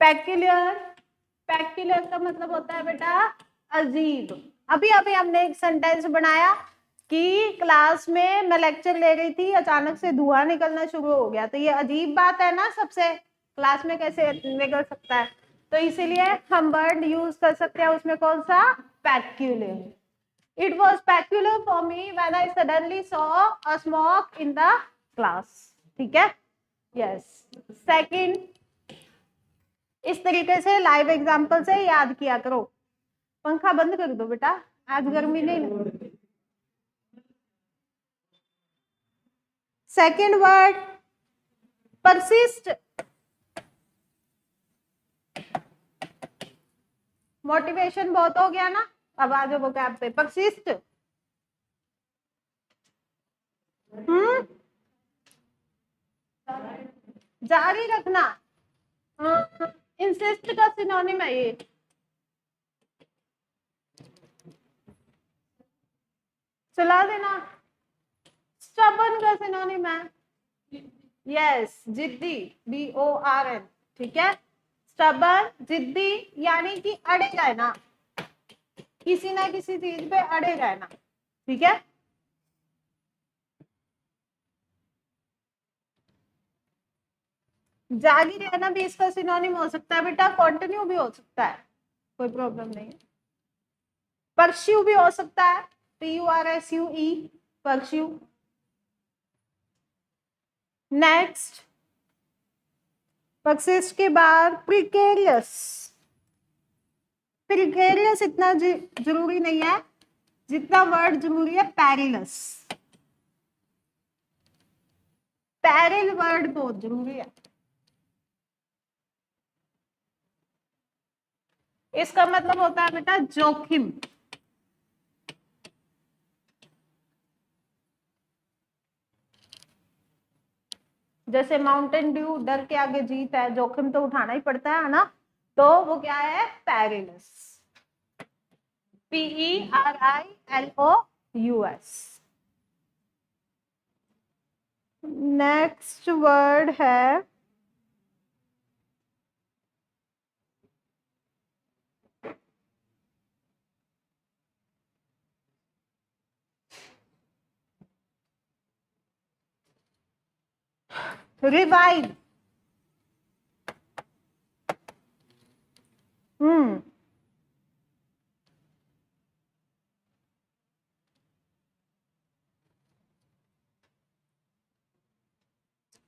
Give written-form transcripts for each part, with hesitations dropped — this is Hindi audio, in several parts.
पेक्यूलियर, पेक्यूलियर का मतलब होता है बेटा अजीब। अभी अभी हमने एक सेंटेंस बनाया कि क्लास में मैं लेक्चर ले रही थी, अचानक से धुआं निकलना शुरू हो गया, तो ये अजीब बात है ना, सबसे क्लास में कैसे निकल सकता है, तो इसीलिए हम वर्ड यूज कर सकते हैं उसमें कौन सा, peculiar. It was peculiar for me when I suddenly saw a smoke in the class. ठीक है, yes. Second, इस तरीके से लाइव एग्जाम्पल से याद किया करो। पंखा बंद कर दो बेटा, आज गर्मी नहीं लगती। सेकेंड वर्ड परसिस्ट, मोटिवेशन बहुत हो गया ना, अब आ जाओ वोकैब पे। परसिस्ट, जारी रखना। इंसिस्ट का सिनोनिम है ये। चला देना। स्टबर्न का सिनोनिम है यस, जिद्दी, BORN। ठीक है, स्टबर्न, जिद्दी, यानी कि अड़े रहना, किसी ना किसी चीज पे अड़े रहना। ठीक है, जागी रहना भी इसका सिनोनिम हो सकता है बेटा, कंटिन्यू भी हो सकता है, कोई प्रॉब्लम नहीं है। परस्यू भी हो सकता है, PURSUE, परस्यू। नेक्स्ट, परसिस्ट के बाद प्रिकेरियस। प्रिकेरियस इतना जरूरी नहीं है जितना वर्ड जरूरी है पेरिलस। पेरिल वर्ड बहुत जरूरी है। इसका मतलब होता है बेटा जोखिम। जैसे माउंटेन ड्यू, डर के आगे जीत है, जोखिम तो उठाना ही पड़ता है ना, तो वो क्या है, पेरिलस, PERILOUS। नेक्स्ट वर्ड है रिवाइव।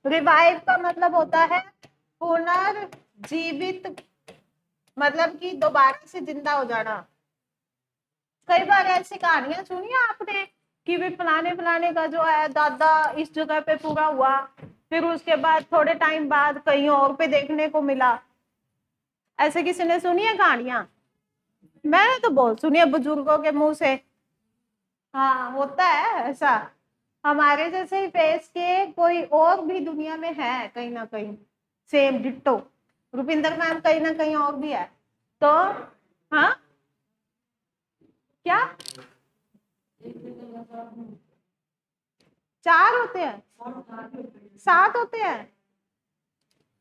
रिवाइव का मतलब होता है पुनर्जीवित, मतलब कि दोबारा से जिंदा हो जाना। कई बार ऐसी कहानियां सुनी है आपने कि वे फलाने फलाने का जो है दादा इस जगह पे पूरा हुआ, फिर उसके बाद थोड़े टाइम बाद कहीं और पे देखने को मिला। ऐसे किसी ने सुनी है कहानियां? मैंने तो बहुत सुनी है बुजुर्गों के मुंह से। हाँ, होता है ऐसा। हमारे जैसे फेस के कोई और भी दुनिया में है कहीं ना कहीं, सेम डिट्टो। रुपिंदर मैम कहीं ना कहीं और भी है तो। हाँ, क्या 4 होते हैं, 7 होते हैं?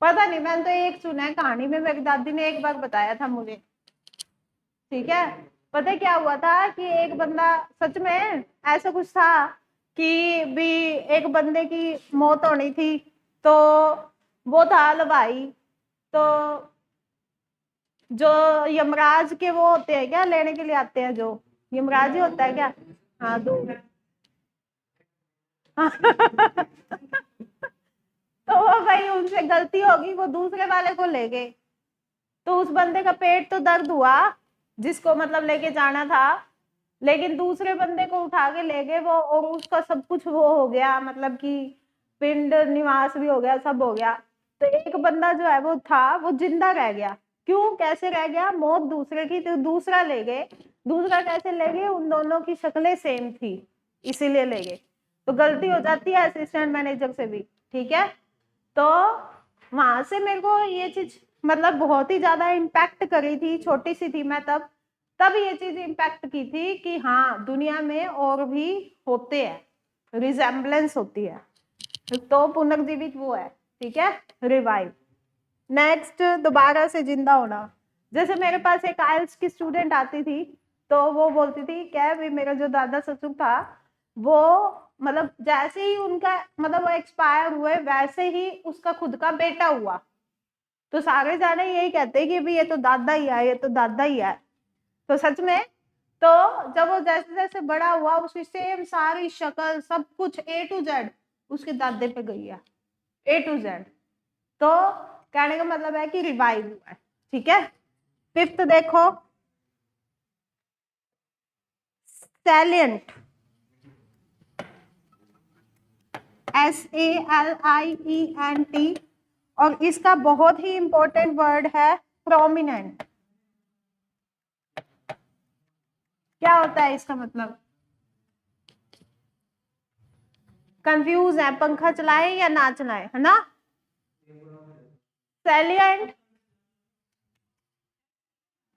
पता नहीं, मैंने तो एक सुना है कहानी में, मेरी दादी ने एक बार बताया था मुझे। ठीक है, पता है क्या हुआ था कि एक बंदा, सच में ऐसा कुछ था कि भी एक बंदे की मौत होनी थी, तो वो था हलवाई, तो जो यमराज के वो होते हैं क्या, लेने के लिए आते हैं, जो यमराज ही होता है क्या? हाँ, तो वो भाई उनसे गलती होगी, वो दूसरे वाले को ले गए, तो उस बंदे का पेट तो दर्द हुआ जिसको मतलब लेके जाना था, लेकिन दूसरे बंदे को उठा के ले गए वो, और उसका सब कुछ वो हो गया, मतलब कि पिंड निवास भी हो गया, सब हो गया। तो एक बंदा जो है वो था, वो जिंदा रह गया। क्यों, कैसे रह गया? मौत दूसरे की, तो दूसरा ले गए। दूसरा कैसे ले गए? उन दोनों की शक्लें सेम थी, इसीलिए ले गए। तो गलती हो जाती है असिस्टेंट मैनेजर से भी। ठीक है, तो वहां से मेरे को ये चीज मतलब बहुत ही ज्यादा इम्पैक्ट करी थी, छोटी सी थी मैं तब, ये चीज इम्पैक्ट की थी कि हाँ, दुनिया में और भी होते हैं, रिजेम्बलेंस होती है, तो पुनर्जीवित वो है। ठीक है, रिवाइव। नेक्स्ट दोबारा से जिंदा होना। जैसे मेरे पास एक आइल्स की स्टूडेंट आती थी, तो वो बोलती थी क्या भी मेरा जो दादा ससुर था वो मतलब जैसे ही उनका मतलब वो एक्सपायर हुए वैसे ही उसका खुद का बेटा हुआ। तो सारे जाने यही कहते हैं कि भी ये तो दादा ही है, ये तो दादा ही है। तो सच में तो जब वो जैसे जैसे बड़ा हुआ उसकी सेम सारी शक्ल सब कुछ A to Z उसके दादे पे गई है, A to Z। तो कहने का मतलब है कि रिवाइव हुआ है। ठीक है, फिफ्थ देखो, सैलिएंट, SALIENT, और इसका बहुत ही इंपॉर्टेंट वर्ड है प्रोमिनेंट। क्या होता है इसका मतलब? कंफ्यूज है, पंखा चलाएं या ना चलाएं, है ना? सैलिएंट,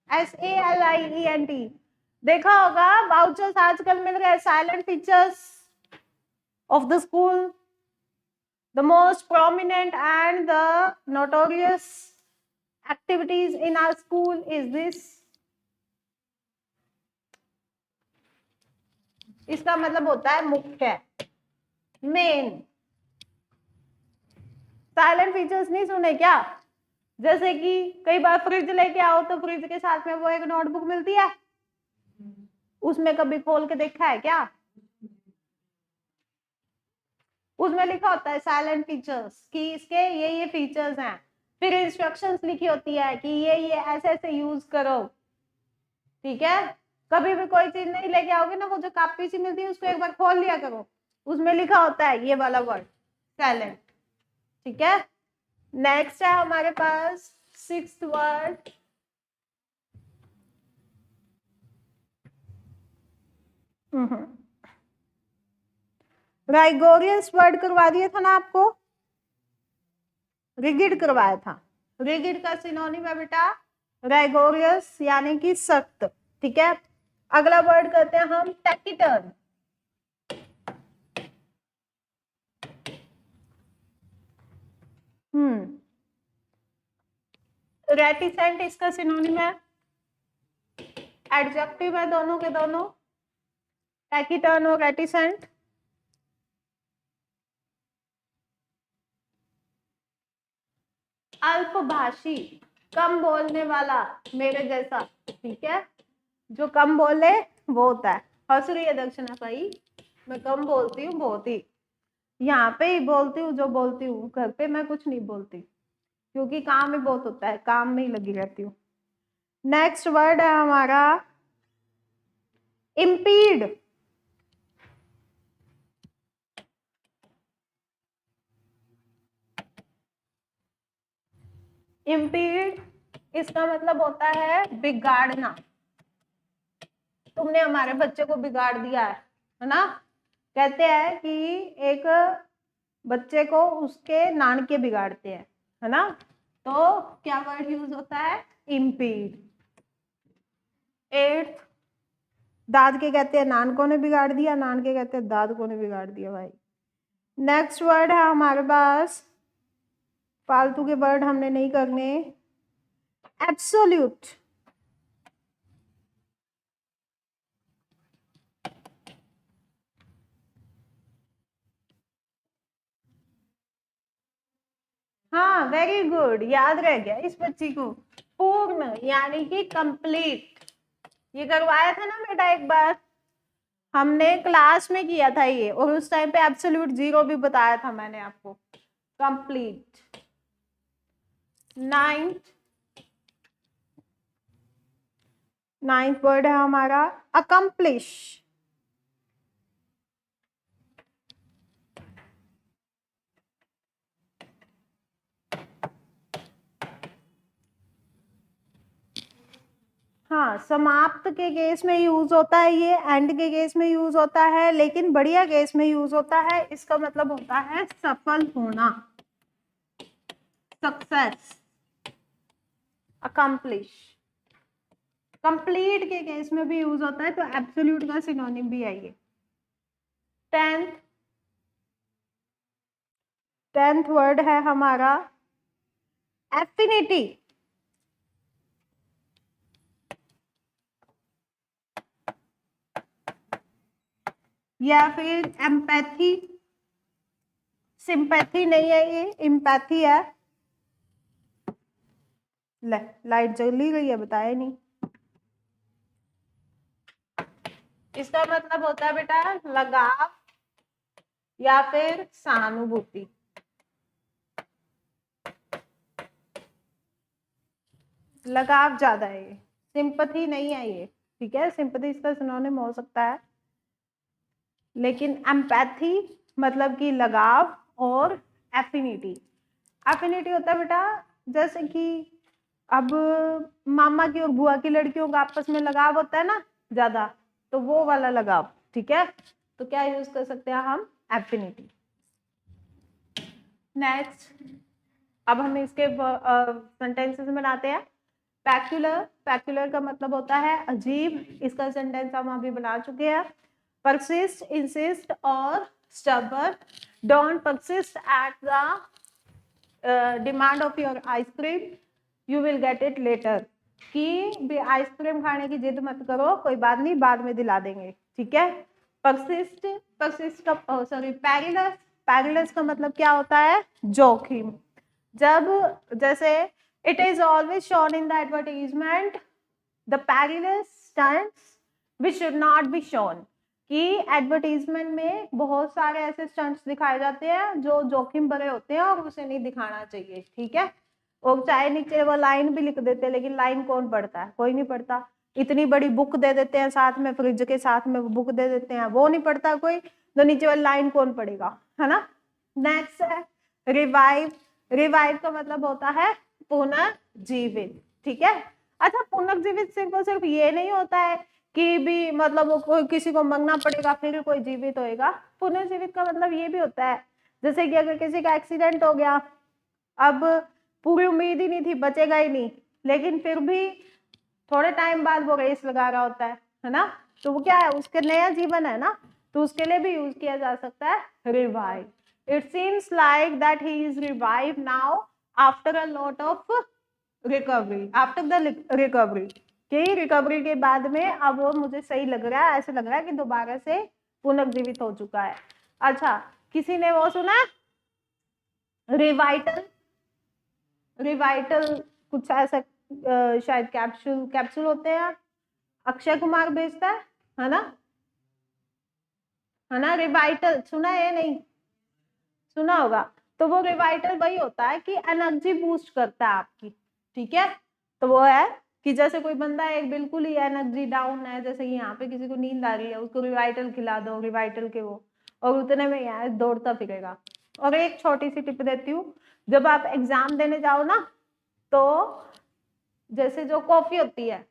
SALIENT, देखा होगा वाउचर्स आजकल मिल रहे हैं, salient features of the school, the most prominent and the notorious activities in our school is this। इसका मतलब होता है मुख्य, मेन। साइलेंट फीचर्स नहीं सुने क्या? जैसे कि कई बार फ्रिज लेके आओ तो फ्रिज के साथ में वो एक नोटबुक मिलती है, उसमें कभी खोल के देखा है क्या? उसमें लिखा होता है साइलेंट फीचर्स कि इसके ये फीचर्स हैं, फिर इंस्ट्रक्शंस लिखी होती है कि ये ऐसे ऐसे यूज करो। ठीक है, कभी भी कोई चीज नहीं लेके आओगे ना, वो जो कापी सी मिलती है उसको एक बार खोल लिया करो, उसमें लिखा होता है ये वाला वर्ड साइलेंट। ठीक है, नेक्स्ट है हमारे पास सिक्स्थ वर्ड, राइगोरियस वर्ड करवा दिया था ना आपको, रिगिड करवाया था। रिगिड का सिनोनिम है बेटा राइगोरियस यानी कि सख्त। ठीक है, अगला वर्ड करते हैं हम टैकिटर्न। रेटिसेंट इसका सिनोनिम है, एडजेक्टिव है दोनों के दोनों, टैकिटर्न और रेटिसेंट। अल्पभाषी, कम बोलने वाला, मेरे जैसा। ठीक है, जो कम बोले वो होता है। हंस रही है दक्षिणा भाई, मैं कम बोलती हूँ बहुत ही, यहाँ पे ही बोलती हूँ जो बोलती हूँ, घर पे मैं कुछ नहीं बोलती क्योंकि काम ही बहुत होता है, काम में ही लगी रहती हूँ। नेक्स्ट वर्ड है हमारा इम्पीड। इम्पीड इसका मतलब होता है बिगाड़ना। तुमने हमारे बच्चे को बिगाड़ दिया है ना? कहते हैं कि एक बच्चे को उसके नानके बिगाड़ते हैं, है ना? तो क्या वर्ड यूज होता है? इम्पीड। एट्थ, दाद के कहते हैं नानकों ने बिगाड़ दिया, नानके कहते हैं दादकों ने बिगाड़ दिया भाई। नेक्स्ट वर्ड है हमारे पास, फालतू के वर्ड हमने नहीं करने, एब्सोल्यूट। हाँ वेरी गुड, याद रह गया इस बच्ची को। पूर्ण यानी कि कंप्लीट, ये करवाया था ना बेटा एक बार, हमने क्लास में किया था ये, और उस टाइम पे एब्सोल्यूट जीरो भी बताया था मैंने आपको। कंप्लीट। नाइन्थ वर्ड है हमारा अकम्प्लिश। हाँ, समाप्त के केस में यूज होता है ये, एंड के केस में यूज होता है, लेकिन बढ़िया केस में यूज होता है। इसका मतलब होता है सफल होना, सक्सेस, अकम्प्लिश। कंप्लीट के केस में भी यूज होता है, तो एब्सोल्यूट का सिनोनिम भी है ये। टेंथ वर्ड है हमारा एफिनिटी या फिर एम्पैथी, सिंपैथी नहीं है ये, एम्पैथी है। लाइट जली गई है, बताया नहीं। इसका मतलब होता है बेटा लगाव या फिर सहानुभूति। लगाव ज्यादा है ये, सिंपैथी नहीं है ये, ठीक है। सिंपैथी इसका सिनोनिम हो सकता है, लेकिन एम्पैथी मतलब कि लगाव, और एफिनिटी, एफिनिटी होता है बेटा जैसे कि अब मामा की और बुआ की लड़कियों का आपस में लगाव होता है ना ज्यादा, तो वो वाला लगाव, ठीक है। तो क्या यूज कर सकते हैं हम, एफिनिटी। नेक्स्ट, अब हम इसके सेंटेंसेस बनाते हैं। पैक्युलर, पैक्युलर का मतलब होता है अजीब, इसका सेंटेंस हम अभी बना चुके हैं। परसिस्ट, इंसिस्ट और stubborn. Don't persist at the demand of your ice cream, you will get it later. कि आइसक्रीम खाने की जिद मत करो, कोई बात नहीं, बाद में दिला देंगे, ठीक है। परसिस्ट, परसिस्ट का सॉरी पैरिलस, पैरिलस का मतलब क्या होता है, जोखिम। जब जैसे it is always shown in the advertisement the perilous stunts which should not be shown, कि एडवर्टीजमेंट में बहुत सारे ऐसे स्टंट्स दिखाए जाते हैं जो जोखिम भरे होते हैं और उसे नहीं दिखाना चाहिए, ठीक है। और चाहे नीचे वो लाइन भी लिख देते हैं, लेकिन लाइन कौन पढ़ता है, कोई नहीं पढ़ता। इतनी बड़ी बुक दे देते हैं साथ में, फ्रिज के साथ में बुक दे देते हैं, वो नहीं पढ़ता कोई, तो नीचे वाली लाइन कौन पढ़ेगा, है ना। नेक्स्ट है रिवाइव, रिवाइव का मतलब होता है पुनर्जीवित, ठीक है। अच्छा, पुनर्जीवित सिर्फ और सिर्फ ये नहीं होता है कि भी मतलब वो कोई किसी को मरना पड़ेगा फिर कोई जीवित होएगा। पुनर्जीवित का मतलब ये भी होता है जैसे कि अगर किसी का एक्सीडेंट हो गया, अब पूरी उम्मीद ही नहीं थी, बचेगा ही नहीं, लेकिन फिर भी थोड़े टाइम बाद वो रेस लगा रहा होता है ना, तो वो क्या है, उसके नया जीवन है ना, तो उसके लिए भी यूज किया जा सकता है revive. It seems like that he is revive now after a lot of recovery, after the recovery, कि रिकवरी के बाद में अब वो मुझे सही लग रहा है, ऐसे लग रहा है कि दोबारा से पुनर्जीवित हो चुका है। अच्छा, किसी ने वो सुना रिवाइटल, रिवाइटल कुछ ऐसा शायद कैप्सूल, कैप्सूल होते हैं, अक्षय कुमार बेचता है ना, है ना। रिवाइटल सुना है, नहीं सुना होगा। तो वो रिवाइटल वही होता है कि एनर्जी बूस्ट करता है आपकी, ठीक है। तो वो है कि जैसे कोई बंदा एक बिल्कुल ही एनर्जी डाउन है, जैसे यहाँ पे किसी को नींद आ रही है, उसको रिवाइटल खिला दो, रिवाइटल के वो, और उतने में यहाँ दौड़ता फिरेगा। और एक छोटी सी टिप देती हूँ, जब आप एग्जाम देने जाओ ना, तो जैसे जो कॉफी होती है,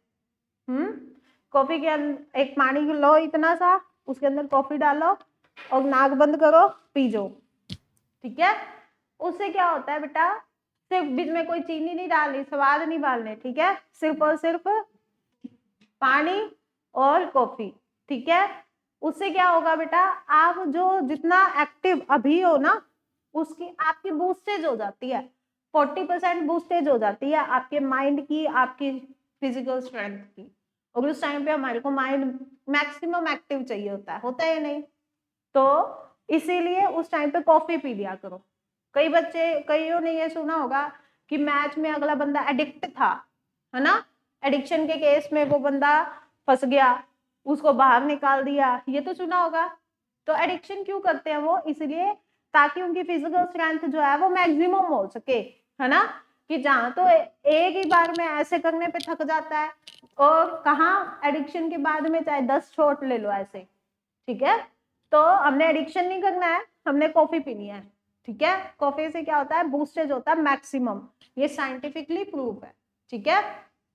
कॉफी के अंदर एक पानी लो इतना सा, उसके अंदर कॉफी डालो और नाक बंद करो, पी जाओ, ठीक है। उससे क्या होता है बेटा, सिर्फ बीच में कोई चीनी नहीं डालनी, स्वाद नहीं डालने, ठीक है, सिर्फ और सिर्फ पानी और कॉफी, ठीक है। उससे क्या होगा बेटा, आप जो जितना एक्टिव अभी हो ना, उसकी आपकी बूस्टेज हो जाती है, 40% बूस्टेज हो जाती है आपके माइंड की, आपकी फिजिकल स्ट्रेंथ की। और उस टाइम पे हमारे को माइंड मैक्सिमम एक्टिव चाहिए होता है नहीं, तो इसीलिए उस टाइम पे कॉफी पी लिया करो। कई बच्चे, कईयों ने ये सुना होगा कि मैच में अगला बंदा एडिक्ट था, है ना, एडिक्शन के केस में वो बंदा फंस गया, उसको बाहर निकाल दिया, ये तो सुना होगा। तो एडिक्शन क्यों करते हैं वो, इसलिए ताकि उनकी फिजिकल स्ट्रेंथ जो है वो मैक्सिमम हो सके, है ना। कि जहां तो एक ही बार में ऐसे करने पे थक जाता है, और कहाँ एडिक्शन के बाद में चाहे 10 शॉट ले लो ऐसे, ठीक है। तो हमने एडिक्शन नहीं करना है, हमने कॉफी पीनी है, ठीक है। कॉफी से क्या होता है, बूस्टेज होता है मैक्सिमम, ये साइंटिफिकली प्रूव है, ठीक है।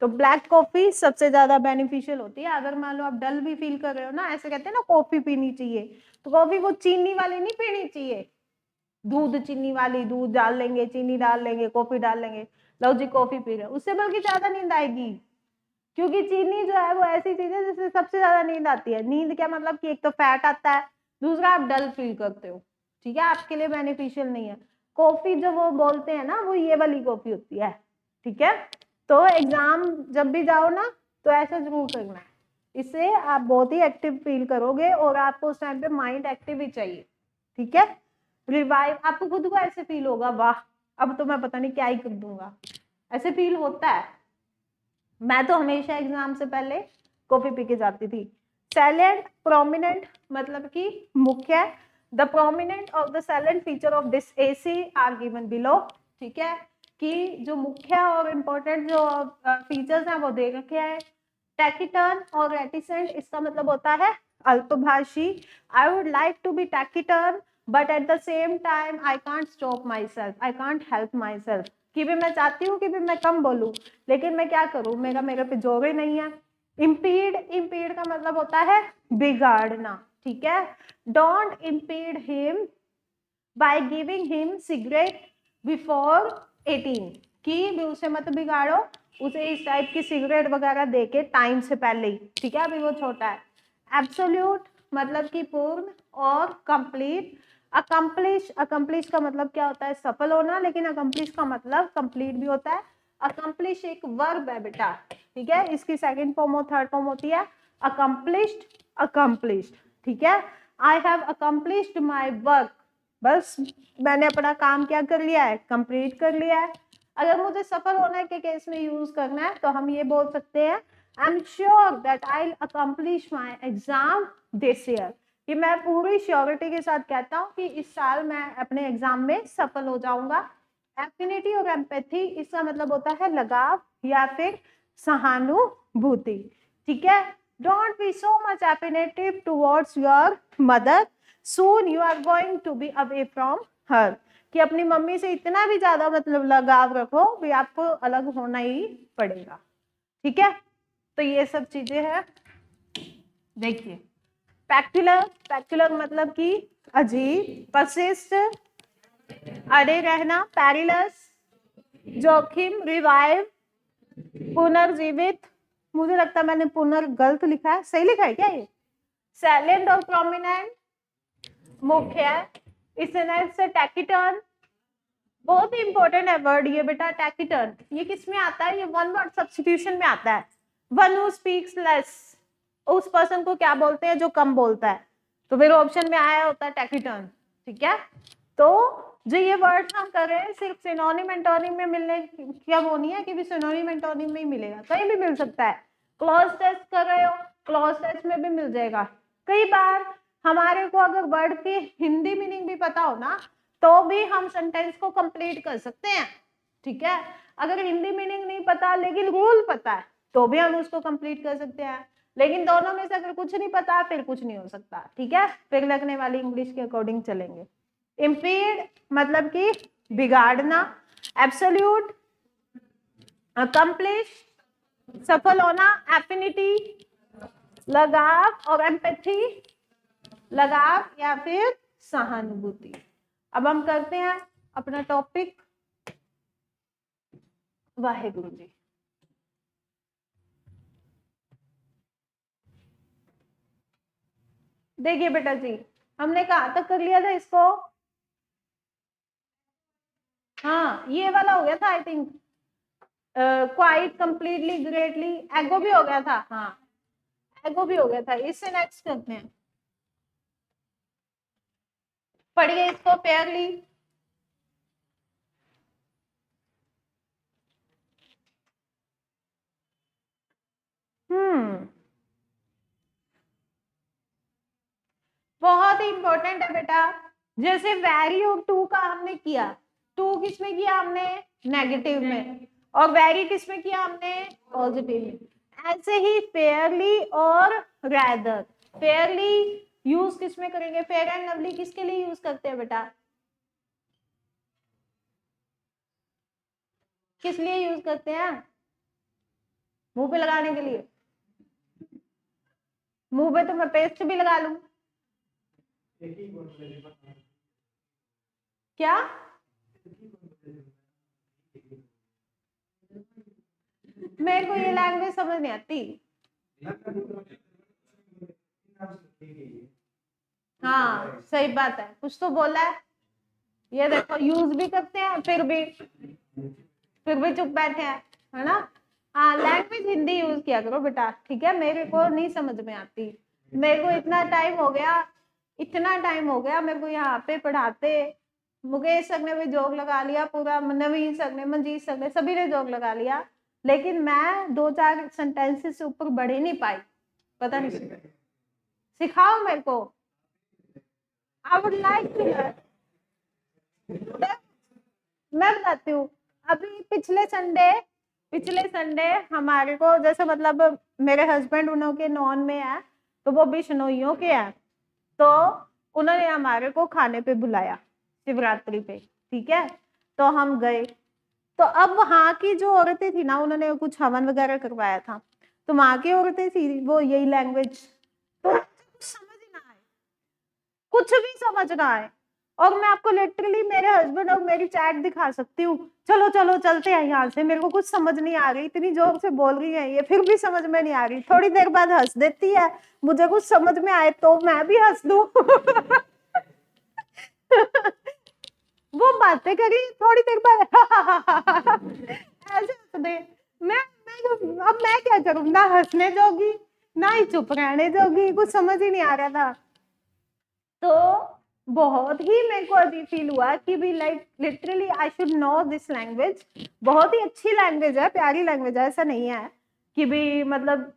तो ब्लैक कॉफी सबसे ज्यादा बेनिफिशियल होती है। अगर मान लो आप डल भी फील कर रहे हो ना, ऐसे कहते हैं ना कॉफी पीनी चाहिए, तो कॉफी वो चीनी वाली नहीं पीनी चाहिए, दूध चीनी वाली, दूध डाल लेंगे, चीनी डाल लेंगे, कॉफी डाल लेंगे, लो जी कॉफी पी रहे हो, उससे बल्कि ज्यादा नींद आएगी। क्योंकि चीनी जो है वो ऐसी चीज है जिससे सबसे ज्यादा नींद आती है। नींद क्या मतलब कि एक तो फैट आता है, दूसरा आप डल फील करते हो, ठीक है, आपके लिए बेनिफिशियल नहीं है। कॉफी जो वो बोलते हैं ना, वो ये वाली कॉफी होती है, ठीक है। तो एग्जाम जब भी जाओ ना तो ऐसा जरूर करना है, इससे आप बहुत ही एक्टिव फील करोगे और आपको उस टाइम पे माइंड एक्टिव ही चाहिए, ठीक है। रिवाइव, आपको खुद को ऐसे फील होगा, वाह अब तो मैं पता नहीं क्या ही कर दूंगा, ऐसे फील होता है। मैं तो हमेशा एग्जाम से पहले कॉफी पी के जाती थी। सैलेंट प्रोमिनेंट मतलब कि मुख्य, the prominent of the salient feature of this essay are given below, ठीक है, कि जो मुख्य और इम्पोर्टेंट जो फीचर्स हैं वो दे रखे हैं। टैकिटर्न और रेटिसेंट, इसका मतलब होता है अल्पभाषी। आई would like to be टैकिटर्न but at the same time I can't stop my self, I can't help my self, कि भी मैं चाहती हूँ कि भी मैं कम बोलूँ, लेकिन मैं क्या करूँ, मेरे पे जोर ही नहीं है। इम्पीड, इम्पीड का मतलब होता है बिगाड़ना, ठीक है। Don't impede him by giving him cigarette before 18, कि भी उसे मत बिगाड़ो, उसे इस टाइप की सिगरेट वगैरह देके टाइम से पहले ही, ठीक है, अभी वो छोटा है। एब्सोल्यूट मतलब कि पूर्ण और कंप्लीट। अकम्प्लिश, अकम्प्लिश का मतलब क्या होता है, सफल होना, लेकिन अकम्प्लिश का मतलब कंप्लीट भी होता है। अकम्प्लिश एक वर्ब है बेटा, ठीक है, इसकी सेकंड फॉर्म और थर्ड फॉर्म होती है अकम्प्लिश्ड, अकम्प्लिश्ड, ठीक है। I have accomplished my work, बस मैंने अपना काम क्या कर लिया है, कंप्लीट कर लिया है। अगर मुझे सफल होने के केस में यूज करना है तो हम ये बोल सकते हैं I am sure that I accomplish my exam this year, कि मैं पूरी श्योरिटी के साथ कहता हूँ कि इस साल मैं अपने एग्जाम में सफल हो जाऊंगा। एफिनिटी और एम्पैथी, इसका मतलब होता है लगाव या फिर सहानुभूति, ठीक है। Don't be so much affinitive towards your mother, soon you are going to be away from her, कि अपनी मम्मी से इतना भी ज्यादा मतलब लगाव रखो भी आपको अलग होना ही पड़ेगा, ठीक है। तो ये सब चीजें हैं। देखिए पैक्टिलर, पैक्टिलर मतलब कि अजीब, परसिस्ट अड़े रहना, पैरिलस जोखिम, रिवाइव पुनर्जीवित, मुझे लगता है मैंने पुनर् गलत लिखा है, सही लिखा है क्या ये, सैलेंट और प्रोमिनेंट मुख्य, इससे टैकिटर्न, बहुत ही इंपॉर्टेंट है वर्ड ये बेटा टैकिटर्न, ये किस में आता है, ये वन वर्ड सब्स्टिट्यूशन में आता है। वन हु स्पीक्स लेस, उस पर्सन को क्या बोलते हैं जो कम बोलता है, तो फिर ऑप्शन में आया होता है टैकिटर्न, ठीक है। तो जो ये वर्ड हम कर रहे हैं सिर्फ सिनोनिम एंटोनिम में मिलने क्या वो नहीं है कि भी सिनोनिम एंटोनिम में ही मिलेगा, कहीं भी मिल सकता है। क्लॉज टेस्ट कर रहे हो, क्लॉज टेस्ट में भी मिल जाएगा। कई बार हमारे को अगर वर्ड की हिंदी मीनिंग भी पता हो ना तो भी हम सेंटेंस को कंप्लीट कर सकते हैं, ठीक है। अगर हिंदी मीनिंग नहीं पता लेकिन रूल पता है तो भी हम उसको कंप्लीट कर सकते हैं, लेकिन दोनों में से अगर कुछ नहीं पता फिर कुछ नहीं हो सकता, ठीक है, फिर लगने वाली इंग्लिश के अकॉर्डिंग चलेंगे। इम्पीड मतलब कि बिगाड़ना, एब्सोल्यूट अकम्प्लिश सफल होना, एफिनिटी लगाव और एम्पैथी लगाव या फिर सहानुभूति। अब हम करते हैं अपना टॉपिक, वाहेगुरु जी। देखिए बेटा जी हमने कहाँ तक कर लिया था इसको, हाँ ये वाला हो गया था I think, quite completely greatly, एगो भी हो गया था, हाँ एगो भी हो गया था। इससे नेक्स्ट करते हैं, पढ़िए इसको फेयरली। बहुत ही इंपॉर्टेंट है बेटा, जैसे वेरी और टू का हमने किया, टू किस में किया हमने, नेगेटिव में, और वेरी किस में किया हमने, पॉजिटिव में। ऐसे ही फेयरली और रैदर, फेयरली यूज किस में करेंगे, फेयर एंड लवली किसके लिए यूज करते हैं बेटा, किस लिए यूज करते हैं, मुंह पे लगाने के लिए, मुंह पे तो मैं पेस्ट भी लगा लूं, क्या मेरे को ये लैंग्वेज समझ नहीं आती, हाँ सही बात है, कुछ तो बोला है, ये देखो यूज भी करते हैं फिर भी चुप बैठे हैं, है ना। हाँ, लैंग्वेज हिंदी यूज किया करो बेटा, ठीक है। मेरे को नहीं समझ में आती, मेरे को इतना टाइम हो गया मेरे को यहाँ पे पढ़ाते। मुकेश सर ने भी जोक लगा लिया पूरा, नवीन सर ने, मंजीत सर ने, सभी ने जोक लगा लिया, लेकिन मैं 2-4 सेंटेंसेस से ऊपर बढ़ ही नहीं पाई। पता नहीं, सिखाओ मेरे को। I would like to learn. मैं बताती हूँ। अभी पिछले संडे हमारे को, जैसे मतलब मेरे हस्बैंड उनके नॉन में है, तो वो बिश्नोइयों के हैं, तो उन्होंने हमारे को खाने पे बुलाया शिवरात्रि पे, ठीक है। तो हम गए, तो अब वहां की जो औरतें थी ना, उन्होंने कुछ हवन वगैरह करवाया था, तो वहां की औरतें थी वो यही लैंग्वेज, तो कुछ समझ ना आए, कुछ भी समझ ना आए। और मैं आपको लिटरली मेरे हस्बैंड और मेरी चैट दिखा सकती हूँ, चलो चलो चलते हैं यहाँ से, मेरे को कुछ समझ नहीं आ रही, इतनी जोर से बोल रही है ये, फिर भी समझ में नहीं आ रही, थोड़ी देर बाद हंस देती है, मुझे कुछ समझ में आए तो मैं भी हंस दूं। वो बातें करी थोड़ी देर बाद ऐसे हंस दे। अब मैं क्या करूं, ना हंसने जोगी ना ही चुप रहने जोगी, कुछ समझ ही नहीं आ रहा था। तो बहुत ही मेरे को अजीब फील हुआ कि भी like literally I should know this language. बहुत ही अच्छी लैंग्वेज है, प्यारी लैंग्वेज है, ऐसा नहीं है कि भी मतलब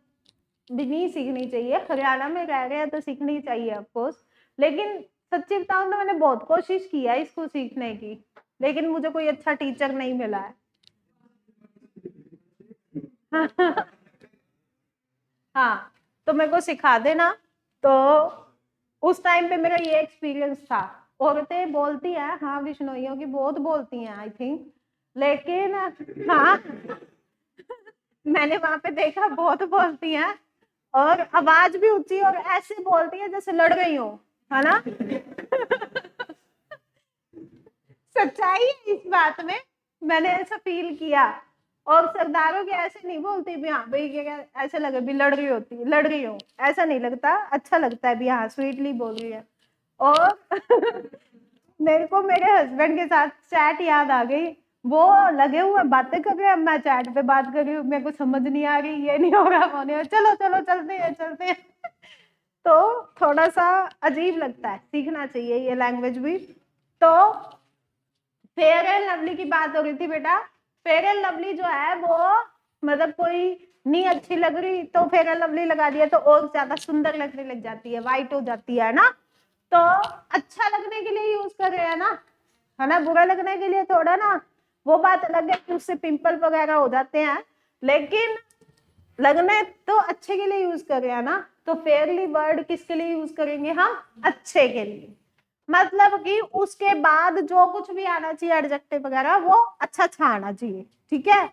भी नहीं सीखनी चाहिए। हरियाणा में रह रहे हैं तो सीखनी चाहिए ऑफकोर्स, लेकिन सच्ची बताऊं तो मैंने बहुत कोशिश की है इसको सीखने की, लेकिन मुझे कोई अच्छा टीचर नहीं मिला है। हाँ, तो मेरे को सिखा देना। तो उस टाइम पे मेरा ये एक्सपीरियंस था। औरतें बोलती हैं, हाँ बिश्नोइयों की बहुत बोलती हैं आई थिंक, लेकिन हाँ मैंने वहां पे देखा बहुत बोलती हैं, और आवाज भी ऊंची, और ऐसे बोलती है जैसे लड़ रही हो, है ना। सच्चाई है इस बात में, मैंने ऐसा फील किया। और सरदारों के ऐसे नहीं बोलती भी, हाँ भाई क्या ऐसे लगे भी लड़ रही हो, ऐसा नहीं लगता, अच्छा लगता है भी, हाँ स्वीटली बोल रही है। और मेरे को मेरे हस्बैंड के साथ चैट याद आ गई, वो लगे हुए बातें कर रहे हैं, मैं चैट पे बात कर रही हूँ, मेरे को समझ नहीं आ रही, ये नहीं हो रहा, वो नहीं हो रहा, चलो चलो चलते हैं। तो थोड़ा सा अजीब लगता है, सीखना चाहिए ये लैंग्वेज भी। तो फेयर एंड लवली की बात हो रही थी बेटा। फेयर एंड लवली जो है वो मतलब कोई नहीं अच्छी लग रही तो फेयर एंड लवली लगा दिया तो और ज्यादा सुंदर लगने लग जाती है, वाइट हो जाती है ना। तो अच्छा लगने के लिए यूज कर रहे हैं ना, है ना। बुरा लगने के लिए थोड़ा ना, वो बात अलग है कि उससे पिंपल वगैरह हो जाते हैं, लेकिन लगने तो अच्छे के लिए यूज कर रहे हैं ना। तो फेयरली वर्ड किसके लिए यूज करेंगे हम, अच्छे के लिए, मतलब कि उसके बाद जो कुछ भी आना चाहिए एडजेक्टिव वगैरह वो अच्छा अच्छा आना चाहिए, ठीक है।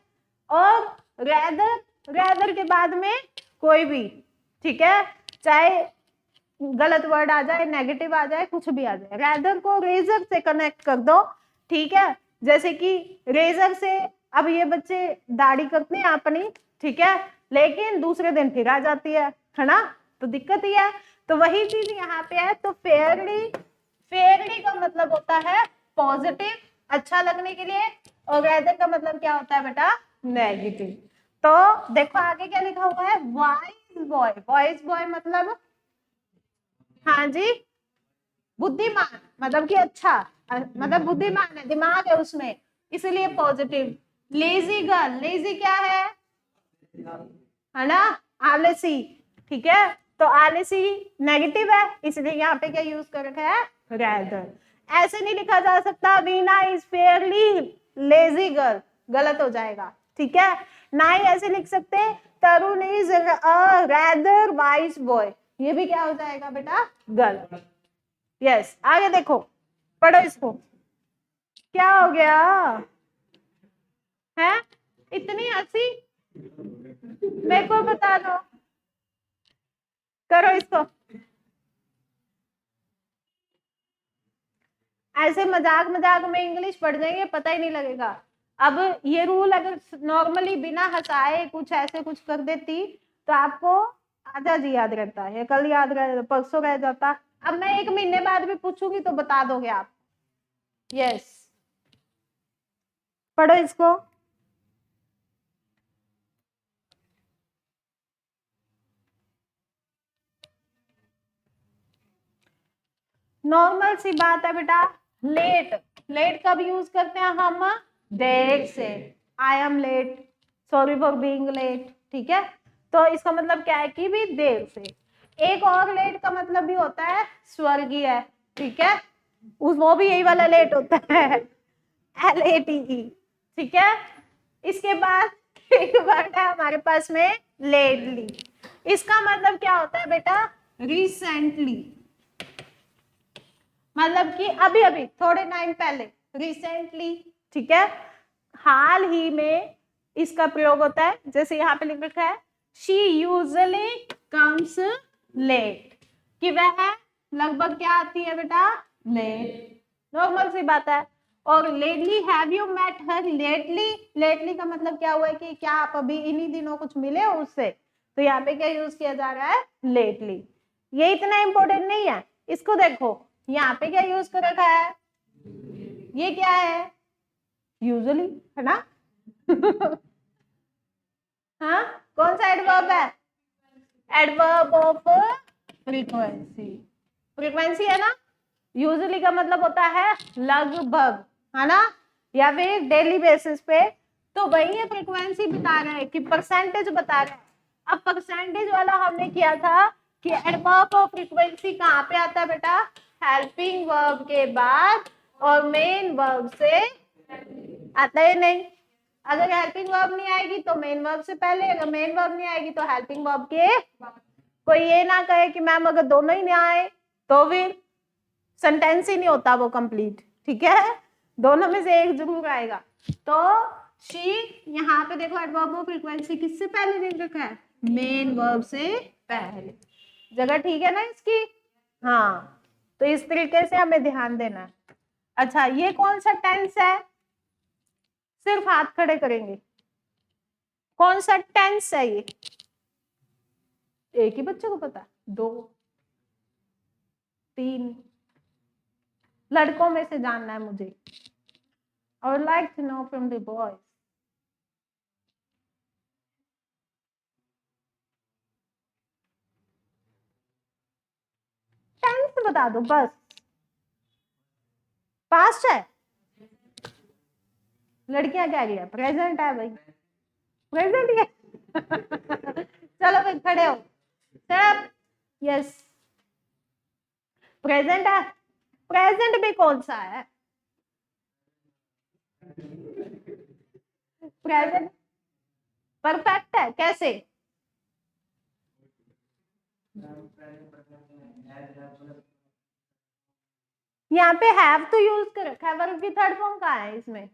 और रेदर के बाद में कोई भी, ठीक है, चाहे गलत वर्ड आ जाए, नेगेटिव आ जाए, कुछ भी आ जाए, रेदर को रेजर से कनेक्ट कर दो, ठीक है। जैसे कि रेजर से अब ये बच्चे दाढ़ी करते हैं अपनी, ठीक है, लेकिन दूसरे दिन फिर आ जाती है ना, तो दिक्कत ही है। तो वही चीज यहाँ पे है। तो फेयरली का मतलब होता है पॉजिटिव, अच्छा लगने के लिए, और रेदर का मतलब क्या होता है बेटा, नेगेटिव। तो देखो आगे क्या लिखा हुआ है, वाइज बॉय मतलब, हाँ जी, बुद्धिमान, मतलब कि अच्छा, मतलब बुद्धिमान है, दिमाग है उसमें, इसलिए पॉजिटिव। लेजी गर्ल, लेजी क्या है ना, आलसी, ठीक है। तो आलसी नेगेटिव है, इसलिए यहाँ पे क्या यूज कर रखा है, रैदर। ऐसे नहीं लिखा जा सकता Veena is fairly lazy girl, गलत हो जाएगा, ठीक है। ना ही ऐसे लिख सकते Tarun is a rather wise boy, ये भी क्या हो जाएगा बेटा, गलत। यस, आगे देखो, पढ़ो इसको। क्या हो गया है, इतनी हंसी, मेरे को बता दो, करो इसको। ऐसे मजाक मजाक में इंग्लिश पढ़ जाएंगे, पता ही नहीं लगेगा। अब ये रूल अगर नॉर्मली बिना हंसाए कुछ ऐसे कुछ कर देती तो आपको आधा जी याद रहता है, कल याद रह, परसों रह जाता। अब मैं 1 महीने बाद भी पूछूंगी तो बता दोगे आप, यस, पढ़ो इसको। नॉर्मल सी बात है बेटा, लेट, लेट कब यूज करते हैं हम? देर से, I am late, sorry for being late, ठीक है। तो इसका मतलब क्या है कि भी देर से। एक और लेट का मतलब भी होता है स्वर्गीय, ठीक है, वो भी यही वाला लेट होता है, LATE, ठीक है। इसके बाद एक वर्ड है हमारे पास में लेटली, इसका मतलब क्या होता है बेटा? रिसेंटली, मतलब कि अभी अभी थोड़े टाइम पहले, रिसेंटली, ठीक है, हाल ही में इसका प्रयोग होता है। जैसे यहाँ पे लिख रखा है शी यूजुअली कम्स लेट, कि वह लगभग क्या आती है बेटा? लेट, नॉर्मल सी बात है। और lately, have you met her lately, lately का मतलब क्या हुआ है कि क्या आप अभी इन्हीं दिनों कुछ मिले हो उससे, तो यहाँ पे क्या यूज किया जा रहा है? लेटली। ये इतना इंपॉर्टेंट नहीं है, इसको देखो यहाँ पे क्या यूज कर रखा है, ये क्या है? यूजुअली, है ना? हाँ, कौन सा एडवर्ब है? एडवर्ब ऑफ फ्रीक्वेंसी, फ्रीक्वेंसी है ना। यूजुअली का मतलब होता है लगभग, है ना, या फिर डेली बेसिस पे। तो वही है, फ्रीक्वेंसी बता रहा है कि परसेंटेज बता रहा है। अब परसेंटेज वाला हमने किया था कि एडवर्ब ऑफ फ्रीक्वेंसी कहाँ पे आता है बेटा? हेल्पिंग वर्ब के बाद और मेन वर्ब से आता है नहीं। अगर हेल्पिंग वर्ब नहीं आएगी तो मेन वर्ब से पहले, अगर मेन वर्ब नहीं आएगी तो हेल्पिंग वर्ब के। कोई ये ना कहे कि मैम अगर दोनों ही नहीं आए तो फिर सेंटेंस ही नहीं होता वो कंप्लीट, ठीक है, दोनों में से एक जरूर आएगा। तो शी, यहाँ पे देखो एडवर्ब ऑफ फ्रीक्वेंसी किससे पहले लिख रखा है? मेन वर्ब से पहले। जगह ठीक है ना इसकी? हाँ, तो इस तरीके से हमें ध्यान देना है। अच्छा, ये कौन सा टेंस है? सिर्फ हाथ खड़े करेंगे, कौन सा टेंस है ये? एक ही बच्चे को पता? 2, 3 लड़कों में से जानना है मुझे। I would like to know from the boys. Tense बता दो बस। पास्ट है? लड़कियां क्या रही है? प्रेजेंट है भाई, प्रेजेंट है। चलो फिर खड़े हो सब। यस, प्रेजेंट है। प्रेजेंट भी कौन सा है? प्रेजेंट परफेक्ट है, कैसे? यहाँ पे हैव तो यूज कर रखा है, वर्ब की थर्ड फॉर्म कहाँ है इसमें?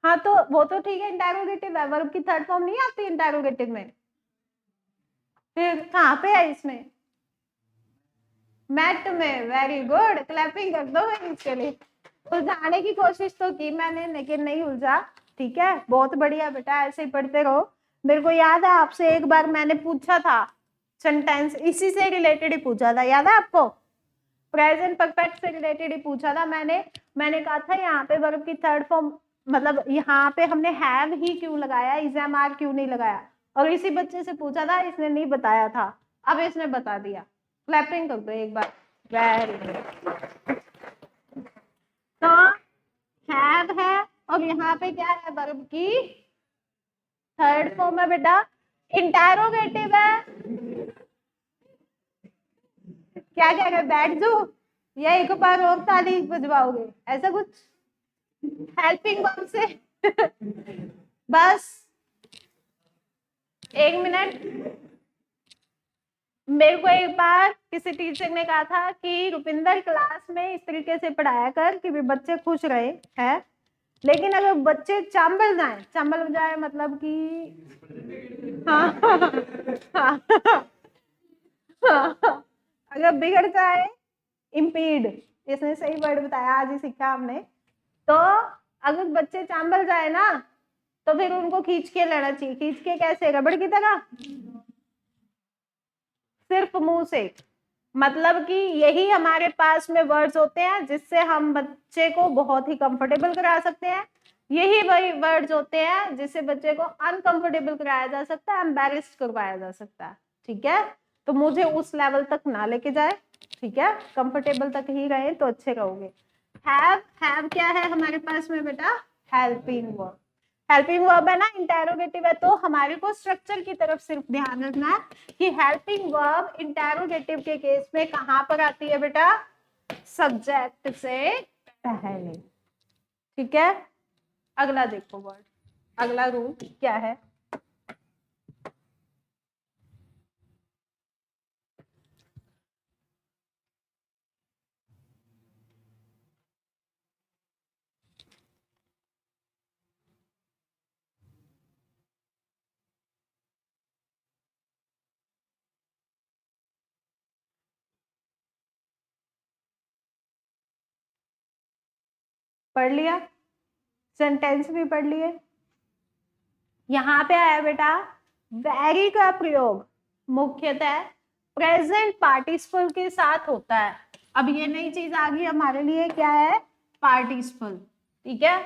हाँ तो वो तो ठीक है, इंटेरोगेटिव है, वर्ब की थर्ड फॉर्म नहीं आती इंटेरोगेटिव में। फिर कहाँ पे है इसमें? मैट में, वेरी गुड, क्लैपिंग कर दो मैं इसके लिए। उलझाने की कोशिश तो की मैंने लेकिन नहीं उलझा, ठीक है, बहुत बढ़िया बेटा, ऐसे ही पढ़ते रहो। मेरे को याद है आपसे एक बार मैंने पूछा था सेंटेंस, इसी से रिलेटेड ही पूछा था, याद है आपको? प्रेजेंट परफेक्ट से रिलेटेड ही पूछा था मैंने कहा था यहाँ पे वर्ब की थर्ड फॉर्म, मतलब यहाँ पे हमने हैव ही क्यों लगाया, इज एम आर क्यों नहीं लगाया, और इसी बच्चे से पूछा था, इसने नहीं बताया था, अब इसने बता दिया। क्लैपिंग कर दो एक बार, वेरी गुड। तो हैव है और यहाँ पे क्या है? वर्ब की थर्ड फॉर्म है बेटा, इंटेरोगेटिव है। क्या कह रहे? बैठ जाओ या एक बार और ताली बजवाओगे, ऐसा कुछ? हेल्पिंग वर्ब से बस एक मिनट। मेरे को एक बार किसी टीचर ने कहा था कि रुपिंदर क्लास में इस तरीके से पढ़ाया कर कि भी बच्चे खुश रहे है, लेकिन अगर बच्चे चांबल जाए मतलब कि हाँ, हाँ, हाँ, अगर बिगड़ जाए, इम्पीड, इसने सही वर्ड बताया, आज ही सीखा हमने। तो अगर बच्चे चांबल जाए ना तो फिर उनको खींच के लेना चाहिए। खींच के कैसे? रबड़ की तरह, सिर्फ मुंह से, मतलब कि यही हमारे पास में वर्ड्स होते हैं जिससे हम बच्चे को बहुत ही कंफर्टेबल करा सकते हैं, यही वही वर्ड्स होते हैं जिससे बच्चे को अनकंफर्टेबल कराया जा सकता है, एम्बैरेस्ड करवाया जा सकता है। ठीक है, तो मुझे उस लेवल तक ना लेके जाए, ठीक है, कंफर्टेबल तक ही रहे तो अच्छे रहोगे। हैव क्या है हमारे पास में बेटा, हेल्पिंग वर्ब। हेल्पिंग वर्ब है ना, इंटेरोगेटिव है, तो हमारे को स्ट्रक्चर की तरफ सिर्फ ध्यान रखना है कि हेल्पिंग वर्ब इंटेरोगेटिव के केस में कहां पर आती है बेटा, सब्जेक्ट से पहले। ठीक है, अगला देखो वर्ड, अगला रूल क्या है। पढ़ लिया, सेंटेंस भी पढ़ लिए। यहां पे आया बेटा, वेरी का प्रयोग मुख्यतः प्रेजेंट पार्टिसिपल के साथ होता है। अब ये नई चीज आ गई हमारे लिए, क्या है, पार्टिसिपल। ठीक है,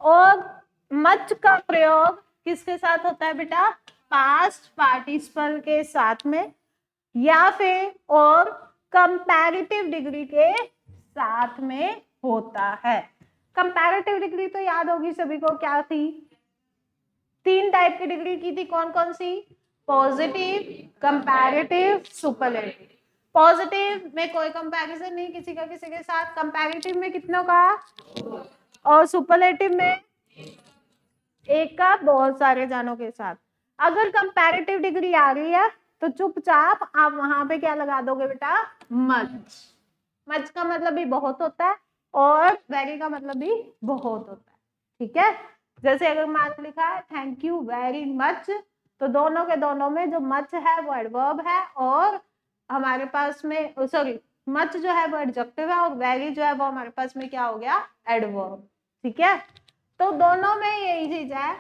और मच का प्रयोग किसके साथ होता है बेटा, पास्ट पार्टिसिपल के साथ में, या फिर और कंपैरेटिव डिग्री के साथ में होता है। कंपैरेटिव डिग्री तो याद होगी सभी को, क्या थी, 3 टाइप की डिग्री की थी, कौन कौन सी, पॉजिटिव, कंपैरेटिव, सुपरलेटिव। पॉजिटिव में कोई कंपैरिजन नहीं किसी का किसी के साथ, कंपैरेटिव में कितनों का, और सुपरलेटिव में एक का बहुत सारे जानों के साथ। अगर कंपैरेटिव डिग्री आ रही है तो चुपचाप आप वहां पे क्या लगा दोगे बेटा, मच। मच का मतलब भी बहुत होता है और वेरी का मतलब भी बहुत होता है। ठीक है, जैसे अगर मान लिखा है थैंक यू वेरी मच, तो दोनों के दोनों में जो मच है वो एडवर्ब है, और हमारे पास में सॉरी, मच जो है वो एडजेक्टिव है, और वेरी जो है वो हमारे पास में क्या हो गया, एडवर्ब। ठीक है, तो दोनों में यही चीज है।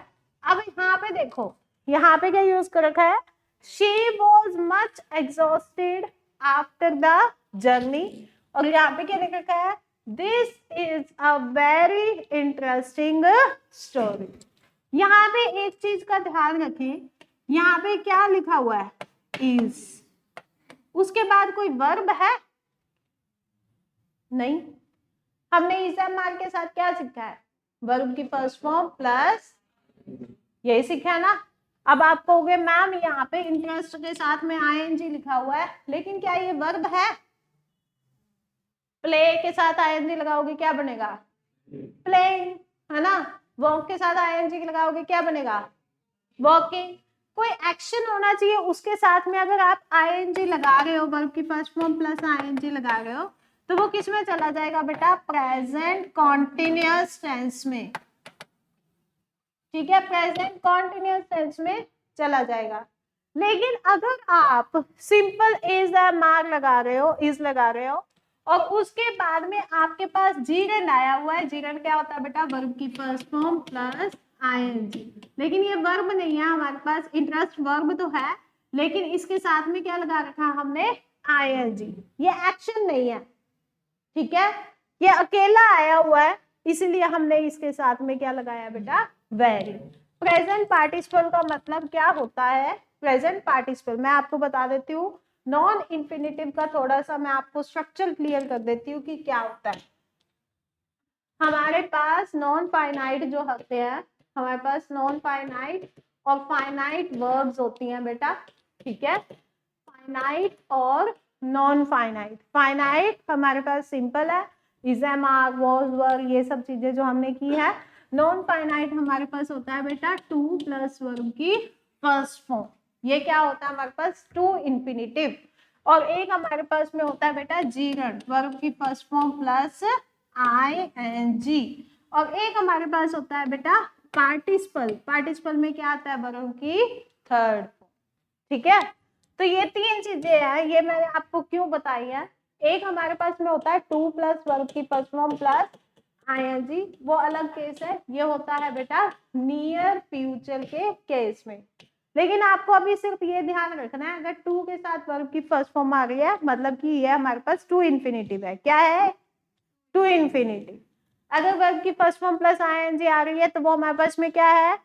अब यहाँ पे देखो, यहाँ पे क्या यूज कर रखा है, she was much exhausted after the journey, और यहाँ पे क्या लिख रखा है, this is a very interesting story। यहाँ पे एक चीज का ध्यान रखें, यहाँ पे क्या लिखा हुआ है, is, उसके बाद कोई वर्ब है नहीं। हमने इस एम के साथ क्या सीखा है, वर्ब की फर्स्ट फॉर्म प्लस, यही सीखा है ना। अब आप कहोगे मैम यहाँ पे इंटरेस्ट के साथ में आईएनजी लिखा हुआ है, लेकिन क्या ये वर्ब है, प्ले के साथ आईएनजी लगाओगे क्या बनेगा, प्लेइंग, है ना। वॉक के साथ आईएनजी लगाओगे क्या बनेगा, वॉकिंग। कोई एक्शन होना चाहिए उसके साथ में, अगर आप आईएनजी लगा रहे हो, वर्ब की फर्स्ट फॉर्म प्लस आईएनजी लगा रहे हो, तो वो किस में चला जाएगा बेटा, प्रेजेंट कॉन्टिन्यूअस टेंस में। ठीक है, प्रेजेंट कॉन्टिन्यूअस टेंस में चला जाएगा। लेकिन अगर आप सिंपल इज मार्क लगा रहे हो, इज लगा रहे हो, और उसके बाद में आपके पास जीरन आया हुआ है, जीरन क्या होता है बेटा, वर्ब की फर्स्ट फॉर्म प्लस आईएनजी, लेकिन ये वर्ब नहीं है हमारे पास, इंटरेस्ट वर्ब तो है, लेकिन इसके साथ में क्या लगा रखा हमने, आईएनजी, ये एक्शन नहीं है। ठीक है, ये अकेला आया हुआ है, इसीलिए हमने इसके साथ में क्या लगाया बेटा, वेरी। प्रेजेंट पार्टिसिपल का मतलब क्या होता है, प्रेजेंट पार्टिसिपल मैं आपको बता देती हूँ, नॉन इन्फिनिटिव का थोड़ा सा मैं आपको स्ट्रक्चर क्लियर कर देती हूँ कि क्या होता है। हमारे पास नॉन फाइनाइट जो होते हैं, हमारे पास नॉन फाइनाइट और फाइनाइट वर्ब्स होती हैं बेटा। ठीक है, फाइनाइट और नॉन फाइनाइट। फाइनाइट हमारे पास सिंपल है, is am are was were, ये सब चीजें जो हमने की है। नॉन फाइनाइट हमारे पास होता है बेटा टू प्लस वर्ब की फर्स्ट फॉर्म, ये क्या होता है हमारे पास, टू इंफिनिटिव। और एक हमारे पास में होता है बेटा जीरन, वर्ब की फर्स्ट फॉर्म प्लस आईएनजी। और एक हमारे पास होता है बेटा पार्टिसिपल, पार्टिसिपल में क्या आता है, वर्ब की थर्ड फॉर्म। ठीक है, तो ये 3 चीजें हैं, ये मैंने आपको क्यों बताई है। एक हमारे पास में होता है टू प्लस वर्ब की फर्स्ट फॉर्म प्लस आईएनजी, वो अलग केस है, ये होता है बेटा नियर फ्यूचर के केस में। लेकिन आपको अभी सिर्फ ये ध्यान रखना है, अगर टू के साथ वर्ब की फर्स्ट फॉर्म आ रही है मतलब कि ये हमारे पास टू इन्फिनेटिव है। क्या है? To infinitive. अगर वर्ब की फर्स्ट फॉर्म प्लस आईएनजी आ रही है तो वो हमारे पास में क्या है?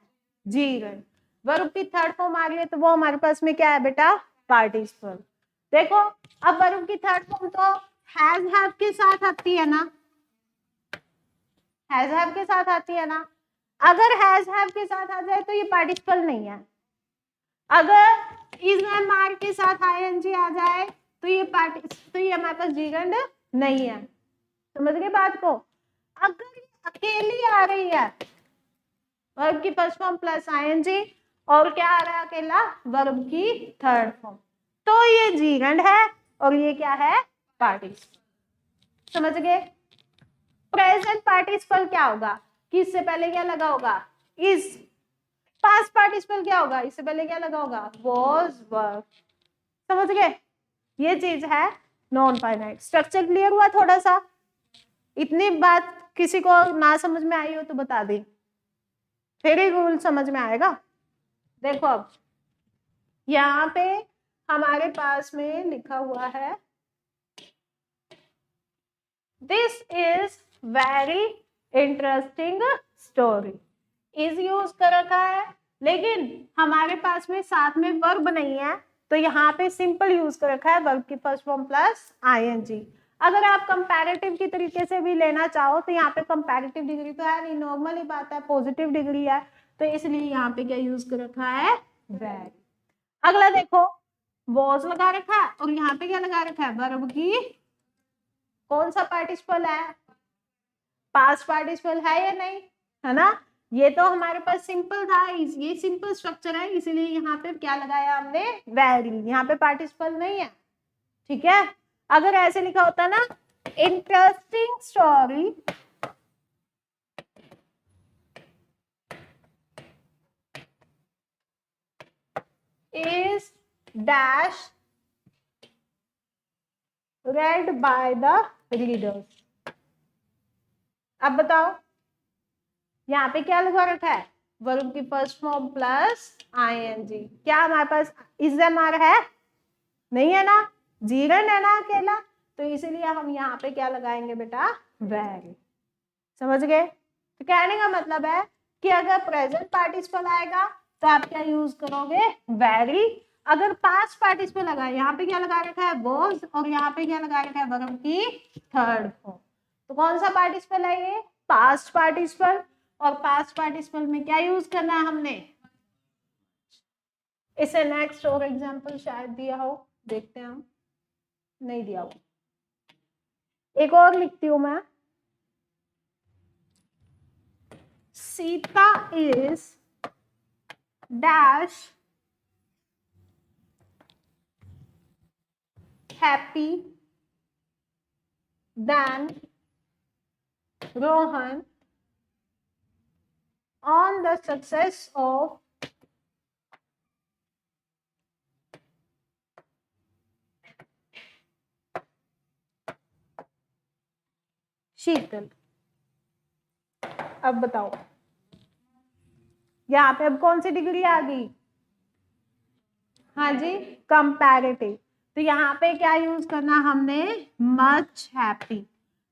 जीरंड। वर्ब की थर्ड फॉर्म आ रही है तो वो हमारे पास में क्या है बेटा? पार्टिसिपल। देखो अब वर्ब की थर्ड फॉर्म तो हैज हैव के साथ आती है ना, हैज हैव के साथ आती है ना। अगर हैज हैव के साथ आ जाए तो ये पार्टिसिपल नहीं है। अगर इज एंड आर के साथ आईएनजी आ जाए तो ये हमारे पास जीरंड नहीं है। समझ गए बात को? अगर अकेली आ रही है वर्ब की फर्स्ट फॉर्म प्लस आईएनजी और क्या आ रहा है? अकेला वर्ब की थर्ड फॉर्म, तो ये जीरंड है और ये क्या है? पार्टिसिपल। समझ गए? प्रेजेंट पार्टिसिपल क्या होगा कि इससे पहले क्या लगा होगा? इज। पास्ट पार्टिसिपल क्या होगा? इससे पहले क्या लगा होगा? was, were। समझ गए? ये चीज है नॉन फाइनाइट। स्ट्रक्चर क्लियर हुआ थोड़ा सा? इतनी बात किसी को ना समझ में आई हो तो बता दी, फिर ही रूल समझ में आएगा। देखो अब यहाँ पे हमारे पास में लिखा हुआ है this is very interesting story. Is use कर रखा है लेकिन हमारे पास में साथ में वर्ब नहीं है, तो यहाँ पे सिंपल यूज कर रखा है वर्ब की फर्स्ट फॉर्म प्लस आईएनजी। अगर आप कंपैरेटिव की तरीके से भी लेना चाहो तो यहाँ पे कंपैरेटिव डिग्री तो है नहीं, नॉर्मल ही बात है, पॉजिटिव डिग्री है, तो इसलिए यहाँ पे क्या यूज कर रखा है? वेरी। अगला देखो वॉज लगा रखा है और यहाँ पे क्या लगा रखा है? वर्ब की कौन सा पार्टिसिपल है? पास्ट पार्टिसिपल है या नहीं? है ना? ये तो हमारे पास सिंपल था, ये सिंपल स्ट्रक्चर है, इसलिए यहाँ पे क्या लगाया हमने? वेरी। यहाँ पे पार्टिसिपल नहीं है। ठीक है? अगर ऐसे लिखा होता ना interesting story is dash read by the readers। अब बताओ यहाँ पे क्या लगा रखा है? वर्ब की फर्स्ट फॉर्म प्लस आईएनजी। क्या हमारे पास इज एम आर है? नहीं है ना, जीरन है ना अकेला, तो इसीलिए हम यहाँ पे क्या लगाएंगे बेटा? वेरी। समझ गए? तो कहने का मतलब है कि अगर प्रेजेंट पार्टिसिपल आएगा तो आप क्या यूज करोगे? वेरी। अगर पास्ट पार्टिसिपल लगा, यहाँ पे क्या लगा रखा है? वॉज, और यहाँ पे क्या लगा रखा है? वर्ब की थर्ड फॉर्म, तो कौन सा पार्टिसिपल है ये? Past participle. और पास्ट पार्टिसिपल में क्या यूज करना है हमने? इसे नेक्स्ट और एग्जांपल शायद दिया हो, देखते हैं हम, नहीं दिया हो। एक और लिखती हूं मैं, Sita is dash happy than Rohan on the success of शीतल। अब बताओ यहाँ पे अब कौन सी डिग्री आ गई? हाँ जी, कंपैरेटिव। तो यहाँ पे क्या यूज करना हमने? Much happy.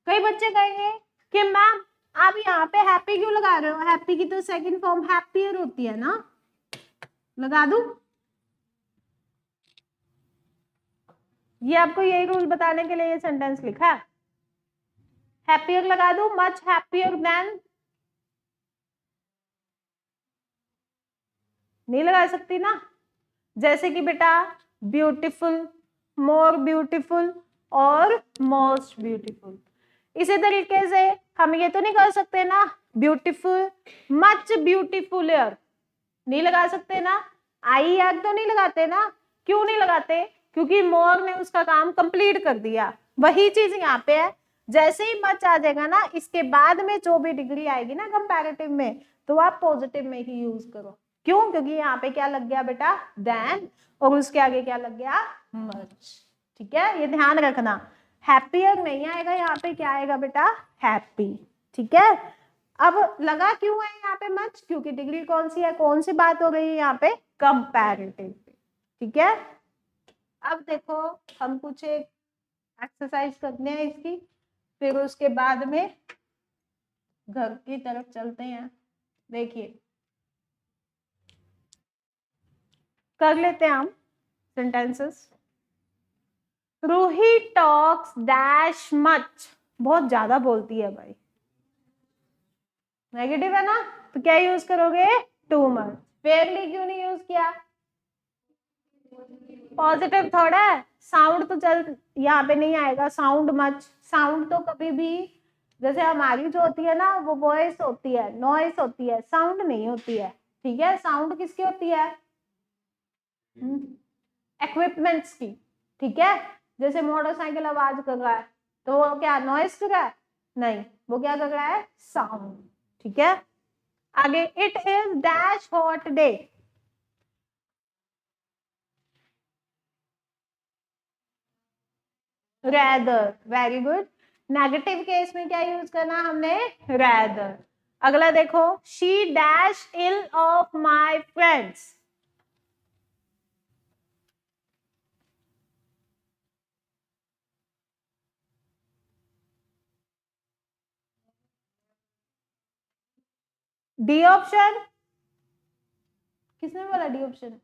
कई बच्चे कहेंगे कि मैम आप यहाँ पे हैप्पी क्यों लगा रहे हो? हैप्पी की तो सेकंड फॉर्म हैप्पियर होती है ना, लगा दूं? ये आपको यही रूल बताने के लिए ये सेंटेंस लिखा है। हैप्पियर लगा दूं? Much happier than? नहीं लगा सकती ना। जैसे कि बेटा ब्यूटीफुल, मोर ब्यूटीफुल और मोस्ट ब्यूटीफुल। इसी तरीके से हम ये तो नहीं कर सकते ना ब्यूटीफुल मच ब्यूटीफुलर, नहीं लगा सकते ना। आई एग तो नहीं लगाते ना। क्यों नहीं लगाते? क्योंकि मोर ने उसका काम कंप्लीट कर दिया। वही चीज यहाँ पे है, जैसे ही मच आ जाएगा ना, इसके बाद में जो भी डिग्री आएगी ना कंपैरेटिव में, तो आप पॉजिटिव में ही यूज करो। क्यों? क्योंकि यहाँ पे क्या लग गया बेटा? देन, और उसके आगे क्या लग गया? मच। ठीक है, ये ध्यान रखना। हैप्पियर नहीं आएगा यहाँ पे, क्या आएगा बेटा? हैप्पी। ठीक है, अब लगा क्यों है यहाँ पे मच? क्योंकि डिग्री कौन सी है? कौन सी बात हो रही है यहाँ पे? कंपैरेटिव। ठीक है, अब देखो हम कुछ एक एक्सरसाइज करते हैं इसकी, फिर उसके बाद में घर की तरफ चलते हैं। देखिए कर लेते हैं हम sentences. Ruhi talks dash much, बहुत ज्यादा बोलती है भाई, नेगेटिव है ना, तो क्या यूज करोगे, टू मच। फेयरली क्यों नहीं यूज किया, पॉजिटिव थोड़ा है, साउंड तो चल यहाँ पे नहीं आएगा, साउंड मच, साउंड तो कभी भी जैसे हमारी जो होती है ना वो वॉइस होती है, नॉइस होती है, साउंड नहीं होती है। ठीक है, साउंड किसकी होती है, इक्विपमेंट्स की। ठीक है, जैसे मोटरसाइकिल आवाज कर रहा है तो वो क्या नॉइस कर रहा है, नहीं, वो क्या कर रहा है, साउंड। ठीक है, आगे, it is dash hot day, rather, very good. Negative case में क्या यूज करना हमने, रैदर। अगला देखो, she dash ill of my friends, D option, किसने बोला डी ऑप्शन,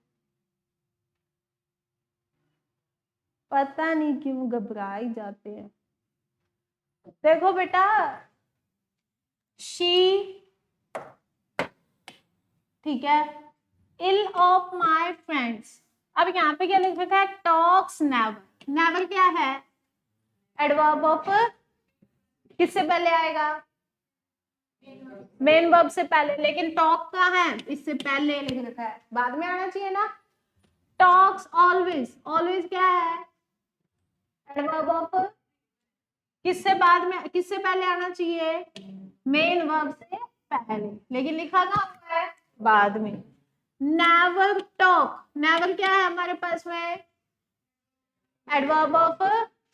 पता नहीं क्यों घबरा ही जाते हैं। देखो बेटा, शी, ठीक है, इल ऑफ माई फ्रेंड्स, अब यहाँ पे क्या लिख रखा है, टॉक्स नेवर, नेवर क्या है, एडवर्ब ऑफ, किससे पहले आएगा, मेन वर्ब से पहले, लेकिन टॉक का है इससे पहले लिख रखा है, बाद में आना चाहिए ना। टॉक्स ऑलवेज, ऑलवेज क्या है, एडवर्ब ऑफ, किससे बाद में, किससे पहले आना चाहिए, मेन वर्ब से पहले, लेकिन लिखा कहाँ हुआ है, बाद में। नेवर टॉक, नेवर क्या है हमारे पास में, एडवर्ब ऑफ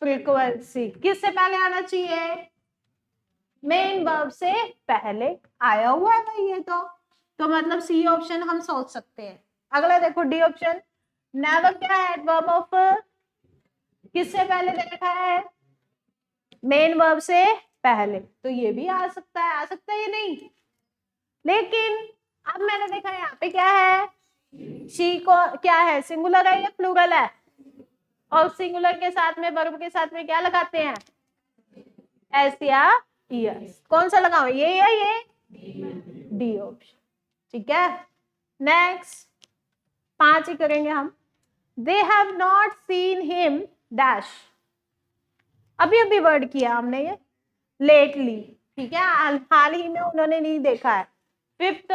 फ्रीक्वेंसी, किससे पहले आना चाहिए, मेन वर्ब से पहले, आया हुआ है भाई ये तो मतलब सी ऑप्शन हम सोच सकते हैं। अगला देखो, डी ऑप्शन, नेवर क्या है, एडवर्ब ऑफ, किससे पहले दे रखा है, मेन वर्ब से पहले, तो ये भी आ सकता है, आ सकता है ये नहीं, लेकिन अब मैंने देखा यहाँ पे क्या है, शी को क्या है, सिंगुलर है या प्लूरल है, और सिंगुलर के साथ में वर्ब के साथ में क्या लगाते हैं, एस या यस, कौन सा लगाओ, ये या ये, डी ऑप्शन। ठीक है, नेक्स्ट 5 ही करेंगे हम। They have not seen him dash, अभी अभी वर्ड किया हमने ये, लेटली। ठीक है, हाल ही में उन्होंने नहीं देखा है। Fifth,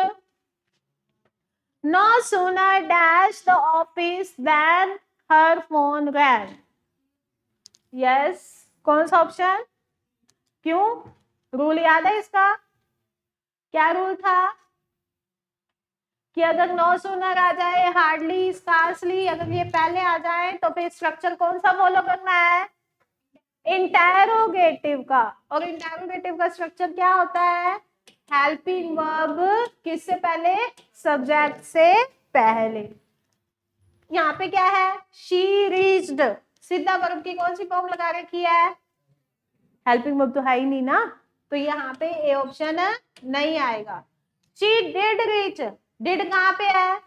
no sooner dash the office then her phone rang, yes, कौन सा ऑप्शन, क्यों, रूल याद है इसका, क्या रूल था कि अगर नो सूनर आ जाए, हार्डली, स्कार्सली, अगर ये पहले आ जाए तो फिर स्ट्रक्चर कौन सा फॉलो करना है, इंटेरोगेटिव का, और इंटेरोगेटिव का स्ट्रक्चर क्या होता है, हेल्पिंग वर्ब किससे पहले, सब्जेक्ट से पहले। यहाँ पे क्या है, शी रीच्ड, सीधा वर्ब की कौन सी फॉर्म लगा रखी है, हेल्पिंग वर्ब तो है ही नहीं ना, तो यहाँ पे ए ऑप्शन नहीं आएगा। शी डिड रीच, डिड कहाँ पे है,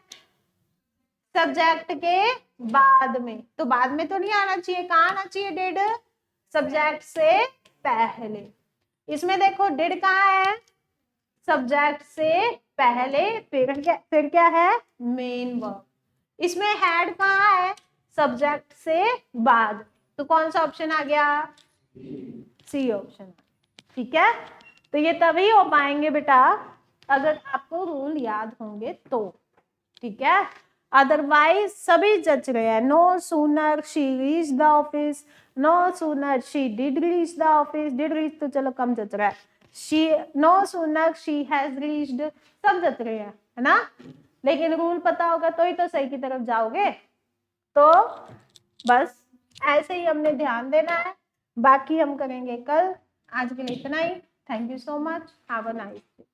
सब्जेक्ट के बाद में, तो बाद में तो नहीं आना चाहिए, कहाँ आना चाहिए, डिड, सब्जेक्ट से पहले। इसमें देखो डिड कहाँ है, सब्जेक्ट से पहले, फिर क्या है, मेन वर्ब। इसमें हैड कहाँ है, सब्जेक्ट से बाद, तो कौन सा ऑप्शन आ गया, सी ऑप्शन। ठीक है, तो ये तभी हो पाएंगे बेटा अगर आपको रूल याद होंगे तो। ठीक है, अदरवाइज सभी जच रहे हैं, no sooner she reach the office, no sooner she did reach the office, did reach तो चलो कम जच रहा है, she, no sooner she has reached, सब जच रहे हैं, है ना, लेकिन रूल पता होगा तो ही तो सही की तरफ जाओगे। तो बस ऐसे ही हमने ध्यान देना है, बाकी हम करेंगे कल। आज के लिए इतना ही, thank you so much, have a nice day.